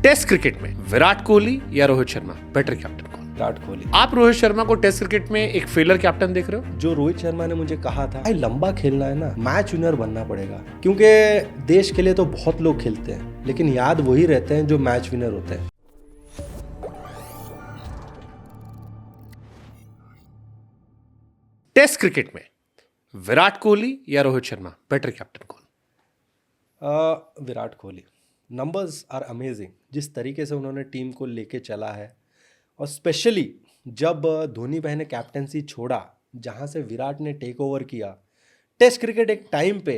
Test cricket में विराट कोहली या Rohit Sharma better captain कौन? विराट कोहली। आप रोहित शर्मा को टेस्ट क्रिकेट में एक फेलर कैप्टन देख रहे हो? जो रोहित शर्मा ने मुझे कहा था, भाई लंबा खेलना है ना, मैच विनर बनना पड़ेगा, क्योंकि देश के लिए तो बहुत लोग खेलते हैं लेकिन याद वही रहते हैं जो मैच विनर होते हैं। टेस्ट क्रिकेट में विराट कोहली या रोहित शर्मा बेटर कैप्टन कौन? Virat Kohli. Numbers are amazing, जिस तरीके से उन्होंने टीम को लेके चला है, और स्पेशली जब धोनी भाई ने कैप्टनसी छोड़ा, जहां से विराट ने टेक ओवर किया। टेस्ट क्रिकेट एक टाइम पे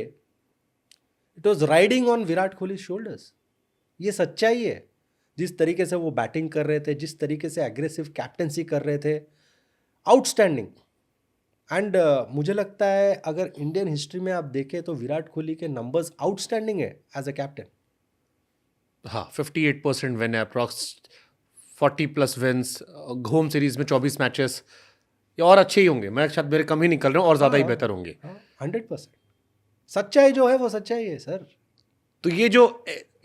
it was riding on Virat Kohli shoulders. ये सच्चाई है। जिस तरीके से वो बैटिंग कर रहे थे, जिस तरीके से एग्रेसिव कैप्टनसी कर रहे थे, आउटस्टैंडिंग। एंड मुझे लगता है अगर इंडियन हिस्ट्री में आप देखें तो विराट कोहली के नंबर्स आउटस्टैंडिंग है एज अ कैप्टन। हाँ, 58% विन है, अप्रॉक्स 40+ विन्स, होम सीरीज में 24 मैचेस, ये और अच्छे ही होंगे। मैं शायद मेरे कम ही निकल रहे हैं और ज़्यादा ही बेहतर होंगे। 100%। सच्चाई जो है वो सच्चाई है सर। तो ये जो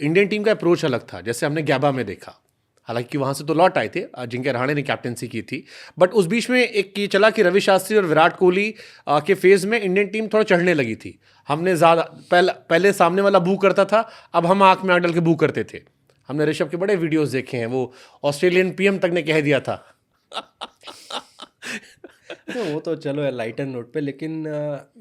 इंडियन टीम का अप्रोच अलग था, जैसे हमने गैबा में देखा, हालांकि वहां से तो लौट आए थे, अजिंक्य रहाणे ने कैप्टनसी की थी, बट उस बीच में एक ये चला कि रवि शास्त्री और विराट कोहली के फेज में इंडियन टीम थोड़ा चढ़ने लगी थी। हमने ज़्यादा पहले सामने वाला बू करता था, अब हम आंख में आंख डाल के बू करते थे। हमने ऋषभ के बड़े वीडियोस देखे हैं, वो ऑस्ट्रेलियन पीएम तक ने कह दिया था। तो वो तो चलो लाइटर नोट पे, लेकिन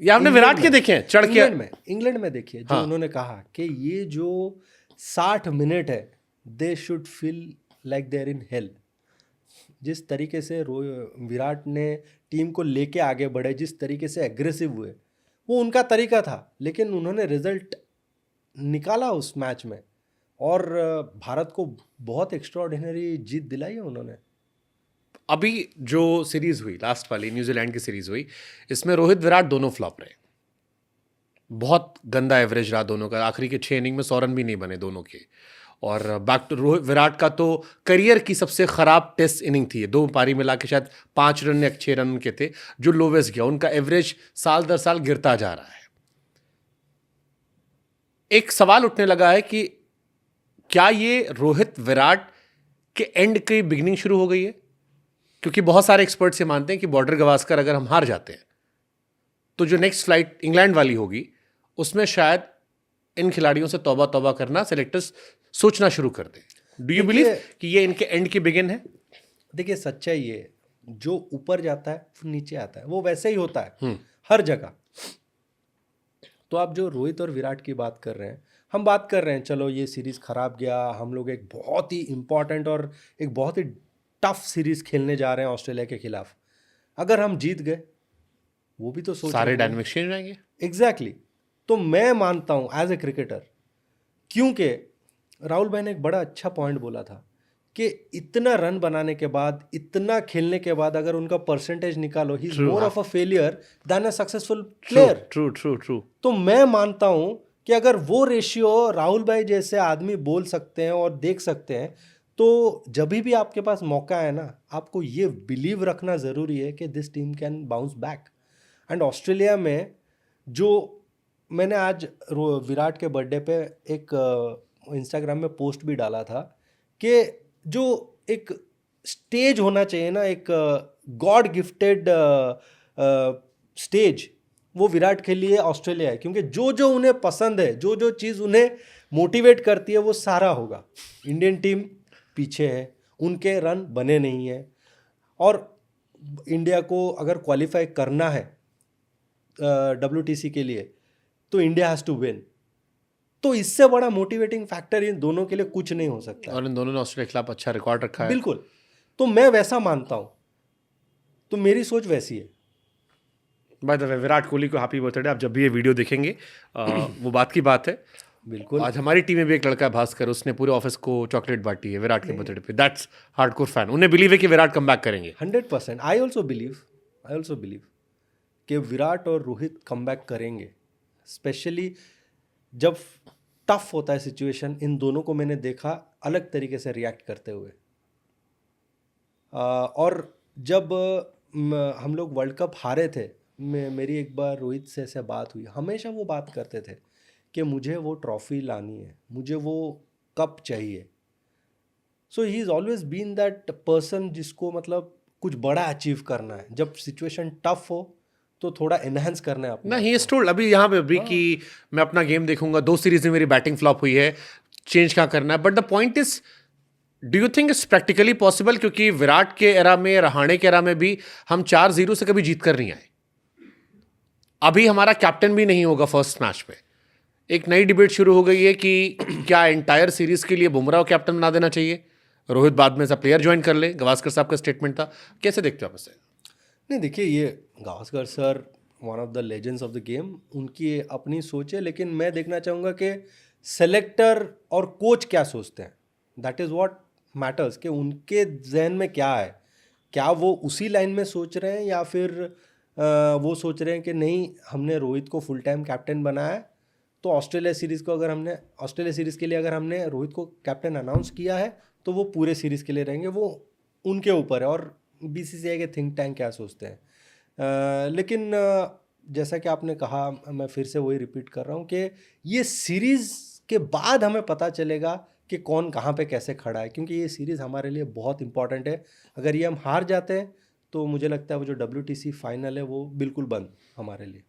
या हमने विराट के देखे हैं चढ़ के। इंग्लैंड में देखिए, जो उन्होंने कहा कि ये जो 60 मिनट है, they should feel like they are in hell. जिस तरीके से विराट ने टीम को लेके आगे बढ़े, जिस तरीके से एग्रेसिव हुए, वो उनका तरीका था, लेकिन उन्होंने रिजल्ट निकाला उस मैच में और भारत को बहुत एक्स्ट्राऑर्डिनरी जीत दिलाई है उन्होंने। अभी जो सीरीज हुई लास्ट वाली, न्यूजीलैंड की सीरीज हुई, इसमें रोहित विराट दोनों फ्लॉप रहे। बहुत गंदा एवरेज रहा दोनों का। आखिरी के 6 इनिंग में 100 रन भी नहीं बने दोनों के। और बैक टू रोहित विराट का तो करियर की सबसे खराब टेस्ट इनिंग थी। 2 पारी मिला के शायद 5 रन या 6 रन के थे, जो लोवेस्ट गया। उनका एवरेज साल दर साल गिरता जा रहा है। एक सवाल उठने लगा है कि क्या ये रोहित विराट के एंड की बिगिनिंग शुरू हो गई है? क्योंकि बहुत सारे एक्सपर्ट्स ये मानते हैं कि बॉर्डर गवास्कर अगर हम हार जाते हैं तो जो नेक्स्ट फ्लाइट इंग्लैंड वाली होगी, उसमें शायद इन खिलाड़ियों से तौबा तौबा करना सेलेक्टर्स सोचना शुरू कर दें। डू यू बिलीव कि ये इनके एंड की बिगिन है? देखिए, सच्चाई ये, जो ऊपर जाता है वो नीचे आता है, वो वैसे ही होता है हर जगह। तो आप जो रोहित और विराट की बात कर रहे हैं, हम बात कर रहे हैं, चलो ये सीरीज खराब गया, हम लोग एक बहुत ही इंपॉर्टेंट और एक बहुत ही टफ सीरीज खेलने जा रहे हैं ऑस्ट्रेलिया के खिलाफ। अगर हम जीत गए, वो भी तो सोच सारे डायनामिक्स चेंज जाएंगे। एग्जैक्टली। तो मैं मानता हूं एज ए क्रिकेटर, क्योंकि राहुल भाई ने एक बड़ा अच्छा पॉइंट बोला था कि इतना रन बनाने के बाद, इतना खेलने के बाद, अगर उनका परसेंटेज निकालो, he is more of a failure than a successful player. True. तो मैं मानता हूं कि अगर वो रेशियो राहुल भाई जैसे आदमी बोल सकते हैं और देख सकते हैं, तो जब भी आपके पास मौका है ना, आपको ये बिलीव रखना ज़रूरी है कि this team can bounce back. And Australia में, जो मैंने आज विराट के बर्थडे पे एक इंस्टाग्राम में पोस्ट भी डाला था कि जो एक स्टेज होना चाहिए ना, एक गॉड गिफ्टेड स्टेज, वो विराट के लिए ऑस्ट्रेलिया है। क्योंकि जो जो उन्हें पसंद है, जो जो चीज़ उन्हें मोटिवेट करती है, वो सारा होगा। इंडियन टीम पीछे है, उनके रन बने नहीं हैं, और इंडिया को अगर क्वालिफाई करना है WTC के लिए, तो इंडिया हैज़ टू विन। तो इससे बड़ा मोटिवेटिंग फैक्टर इन दोनों के लिए कुछ नहीं हो सकता। और इन दोनों ने ऑस्ट्रेलिया के खिलाफ अच्छा रिकॉर्ड रखा है। बिल्कुल। तो मैं वैसा मानता हूं, तो मेरी सोच वैसी है। By the way, Virat Kohli को हैप्पी बर्थडे। आप जब भी ये वीडियो देखेंगे, वो बात की बात है। बिल्कुल। आज हमारी टीम में भी एक लड़का है भास्कर, उसने पूरे ऑफिस को चॉकलेट बांटी है विराट के बर्थडे पे। That's hardcore fan. उन्हें बिलीव है कि विराट कम बैक करेंगे। 100%। आई ऑल्सो बिलीव कि विराट और रोहित कम बैक करेंगे। स्पेशली जब टफ होता है सिचुएशन, इन दोनों को मैंने देखा अलग तरीके से रिएक्ट करते हुए। और जब हम लोग वर्ल्ड कप हारे थे, मेरी एक बार रोहित से ऐसे बात हुई। हमेशा वो बात करते थे कि मुझे वो ट्रॉफी लानी है, मुझे वो कप चाहिए। So he is always been that person जिसको मतलब कुछ बड़ा अचीव करना है, जब सिचुएशन टफ हो तो थोड़ा एनहांस करना है अपने ना आप ही को। इज टोल्ड अभी यहाँ पे अभी कि मैं अपना गेम देखूंगा, 2 सीरीज में मेरी बैटिंग फ्लॉप हुई है, चेंज क्या करना है, but the point is do you think it's practically possible? क्योंकि विराट के एरा में, रहाणे के एरा में भी हम 4-0 से कभी जीत कर नहीं आए। अभी हमारा कैप्टन भी नहीं होगा फर्स्ट मैच पे। एक नई डिबेट शुरू हो गई है कि क्या एंटायर सीरीज के लिए बुमराह को कैप्टन बना देना चाहिए, रोहित बाद में एज प्लेयर ज्वाइन कर ले। गावस्कर साहब का स्टेटमेंट था, कैसे देखते हो आप इसे? नहीं देखिए, ये Gavaskar sir one of the legends of the game, उनकी अपनी सोच है, लेकिन मैं देखना चाहूँगा कि सेलेक्टर और कोच क्या सोचते हैं, दैट इज़ व्हाट मैटर्स, कि उनके जहन में क्या है। क्या वो उसी लाइन में सोच रहे हैं या फिर वो सोच रहे हैं कि नहीं, हमने रोहित को फुल टाइम कैप्टन बनाया है, तो ऑस्ट्रेलिया सीरीज़ के लिए अगर हमने रोहित को कैप्टन अनाउंस किया है तो वो पूरे सीरीज़ के लिए रहेंगे, वो उनके ऊपर है। और बीसीसीआई के थिंक टैंक क्या सोचते हैं। लेकिन जैसा कि आपने कहा, मैं फिर से वही रिपीट कर रहा हूँ कि ये सीरीज़ के बाद हमें पता चलेगा कि कौन कहाँ पे कैसे खड़ा है, क्योंकि ये सीरीज़ हमारे लिए बहुत इंपॉर्टेंट है। अगर ये हम हार जाते हैं तो मुझे लगता है वो जो WTC फाइनल है वो बिल्कुल बंद हमारे लिए।